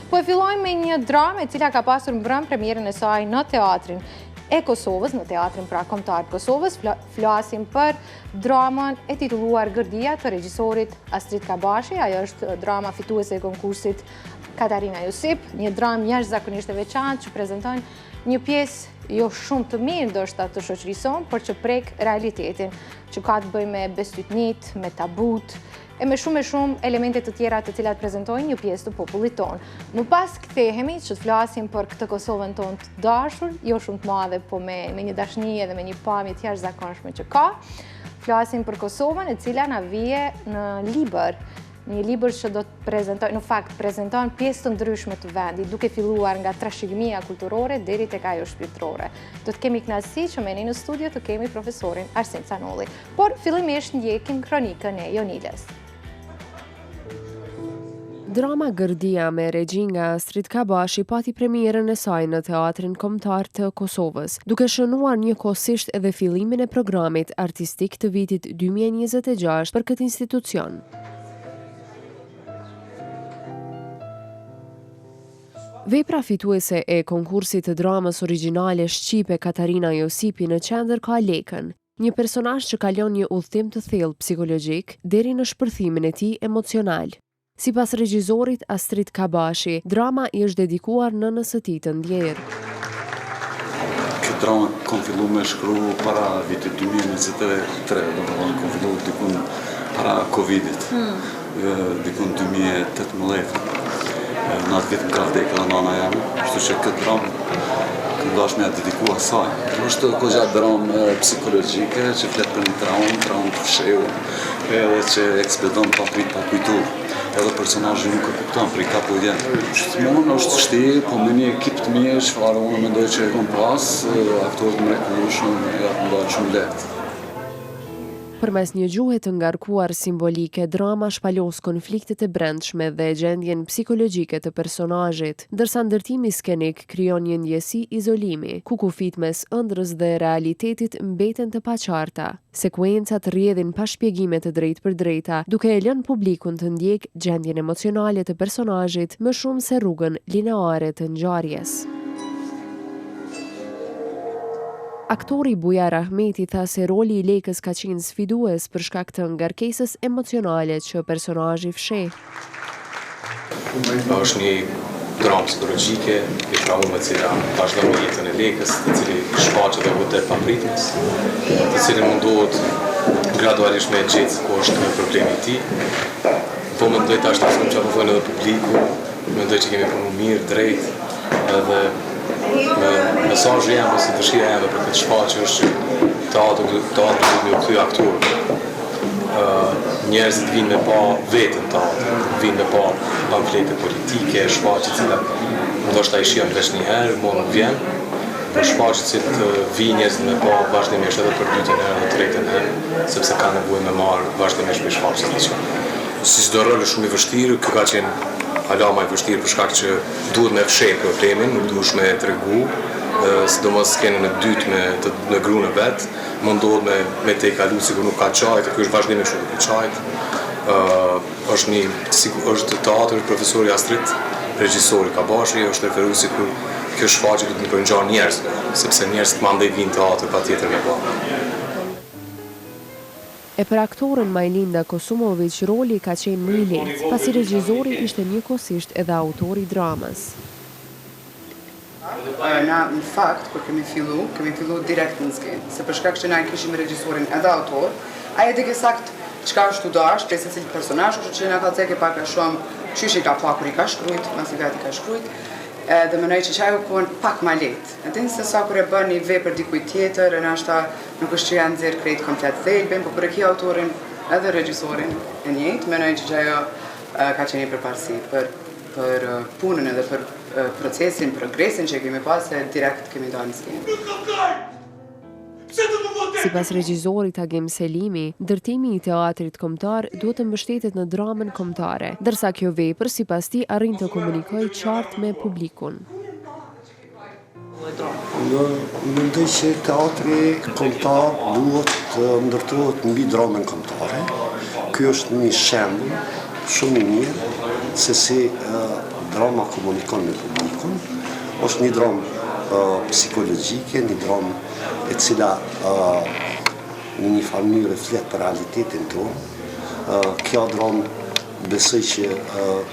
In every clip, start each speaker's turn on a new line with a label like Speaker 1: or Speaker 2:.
Speaker 1: Po e fillojmë me një dramë e cila ka pasur mbrëm premierën e saj në teatrin e Kosovës, në teatrin pra kombëtar të Kosovës. Flasim për dramën e titulluar Gërdia të regjisorit Astrid Kabashi. Ajo është drama fituese e konkursit Katarina Josip, një dramë jashtëzakonisht e veçantë që prezanton një pjesë jo shumë të mirë ndoshta të shoqërisë sonë, por që prek realitetin, që ka të bëjë me besytnit, me tabut, e me shumë elemente të tjera të cilat prezantojnë një pjesë të popullit tonë. Më pas kthehemi që të flasim për këtë Kosovën tonë të dashur, jo shumë të madhe, po me një dashni edhe me një pamje të jashtëzakonshme që ka. Flasim për Kosovën e cila na vije në libër. Një libër që do të prezentoj, në fakt prezenton pjesë të ndryshme të vendit, duke filluar nga trashëgimia kulturore deri tek ajo shpirtërore. Do të kemi kënaqësi që me ne në studio të kemi profesorin Arsim Canolli. Por fillimisht ndjekim kronikën e Joniles.
Speaker 2: Drama Gërdia me regjin nga Astrid Kabashi pati premierën e saj në teatrin kombëtar të Kosovës, duke shënuar njëkohësisht edhe fillimin e programit artistik të vitit 2026 për këtë institucion. Vepra fituese e konkursit të dramës origjinale shqipe Katarina Josipi në qendër ka Lekën, një personazh që kalon një udhtim të thellë psikologjik deri në shpërthimin e tij emocional. Sipas regjisorit Astrid Kabashi, drama i është dedikuar nënës së tij të ndjerë.
Speaker 3: Këtë dramë kam filluar me shkruar para vitit 2023, domethënë kam filluar dikun para Covidit, dikun 2018. Në atë vitë më ka vdekë nana jame, kështu që këtë dramë kam dashur me dedikua asaj. Është goxha dramë psikologjike që flet për një traumë të fshehur, edhe që ekspedon pa prit pa kujtuar. Edhe personazhi nuk e kupton për i ka po vjen. Gjithmonë është vështirë, po me një ekip të mirë, çfarë unë mendoj që e kam pas, aktorë të mrekullueshëm, ja mundon shumë lehtë.
Speaker 2: Përmes një gjuhe të ngarkuar simbolike, drama shpalos konfliktet e brendshme dhe gjendjen psikologjike të personazhit, ndërsa ndërtimi skenik krijon një ndjesi izolimi, ku kufit mes ëndrrës dhe realitetit mbeten të paqarta. Sekuencat rrjedhin pa shpjegime të drejtë për drejta, duke e lënë publikun të ndjek gjendjen emocionale të personazhit më shumë se rrugën lineare të ngjarjes. Aktori Bujar Ahmeti tha se roli i Lekës ka qenë sfidues për shkak të ngarkesës emocionale që personazhi fsheh.
Speaker 4: Është një dramë psikologjike, e traumë me cila vazhdon me jetën e Lekës, të cili shfaqet dhe vërtet papritës, të cilin mundohet gradualisht me gjetë ku është problemi i tij. Po mendoj tash të që po vjen edhe publiku, mendoj që kemi punu mirë, drejt, edhe mesazhi jam ose dëshira jame për këtë shfaqje është që teatri duhet me u kthy aktorët. Njerëzit vinë me pa vetën teatrin, vinë me pa pamflete politike, shfaqje të cilat ndoshta i shijojnë veç një herë, mo nuk vjen, por shfaqje që të vinë njerëzit me pa vazhdimisht edhe për dytën herë dhe tretën herë, sepse ka nevojë me marrë vazhdimisht me shfaqje të tilla. Si çdo rol është shumë i vështirë, kjo ka qenë hala më e vështirë për shkak që duhet me fsheh problemin, nuk duhesh me tregu, sidomos skenën e dytë me gruan e vet, mundohet me te kalu sikur nuk ka çajt, kjo është vazhdimisht shumë e çajt. Është teatri profesori Astrid, regjisori Kabashi, është referuar sikur kjo shfaqje duhet të përngjan njerëzve, sepse njerëzit mandej vinë teatr patjetër me pa.
Speaker 2: E për aktorën Majlinda Kosumović, roli ka qenë më i lehtë, pasi regjizori ishte njëkohësisht edhe autori i dramës.
Speaker 5: Na, në fakt, kur kemi fillu direkt në skenë, se për shkak që na kishim regjisorin edhe autor, ai e di sakt çka është u dash, pse secili personazh, kështu që na ka thënë pak a shumë çish i ka pa kur i ka shkruajt, masi vetë ka shkruajt. Dhe mënoj që qaj u kohën pak ma letë. E dinë se sa kur e bën një vepër dikuj tjetër, e nashta nuk është që janë nxjerrë krejt komplet thelbin, po kur e ki autorin edhe regjisorin e njëjtë, mënoj që qajo ka qenë një përparësi për punën edhe për procesin, progresin që kemi pas, e direkt kemi dalë në skenë.
Speaker 2: Sipas regjisorit Agim Selimi, ndërtimi i teatrit kombëtar duhet të mbështetet në dramën kombëtare, ndërsa kjo vepër sipas tij arrin të komunikojë qartë me publikun.
Speaker 6: Mendoj që teatri kombëtar duhet të ndërtohet mbi dramën kombëtare. Ky është një shembull shumë i mirë se si drama komunikon me publikun, është një dramë psikologjike, një dramë e cila në një farë mënyrë flet për realitetin tonë. Kjo dramë besoj që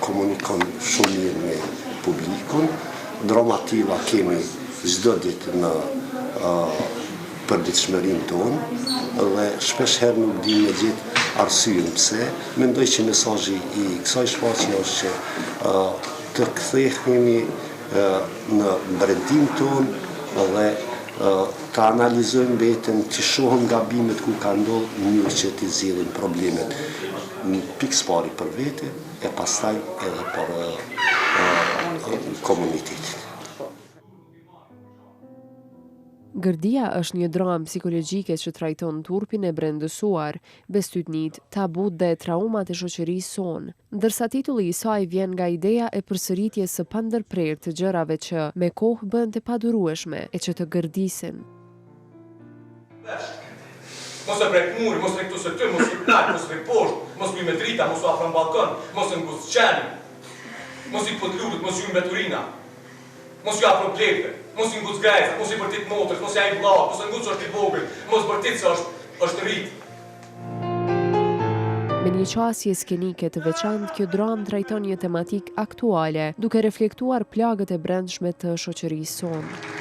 Speaker 6: komunikon shumë mirë me publikun. Drama tilla kemi çdo ditë në përditshmërinë tonë dhe shpesh herë nuk di me gjithë arsyen pse. Mendoj që mesazhi i kësaj shfaqje është që të kthehemi në brendin tonë dhe të analizojmë veten, të shohim gabimet ku ka ndodhur në mënyrë që të zgjidhim problemet në pikë pari për vete e pastaj edhe për komunitetin.
Speaker 2: Gërdia është një dramë psikologjike që trajton turpin e brendësuar, bestytnit, tabut dhe traumat e shoqërisë sonë, ndërsa titulli i saj vjen nga ideja e përsëritjes së pandërprerë të gjërave që me kohë bëhen të padurueshme e që të gërdisin.
Speaker 7: Mos e prek muri, mos e këtu së ty, mos e plak, mos e poshtë, mos u me drita, mos u afron balkon, mos e ngusë qeni, mos i pot lutët, mos ju mbeturina, mos ju afro plete, mos i ngusë grejza, mos i bërtit motrës, mos i a i vlat, mos e ngusë është i vogël, mos bërtit se është rritë.
Speaker 2: Me një qasje skenike të veçantë, kjo dramë trajton një tematik aktuale, duke reflektuar plagët e brendshme të shoqërisë sonë.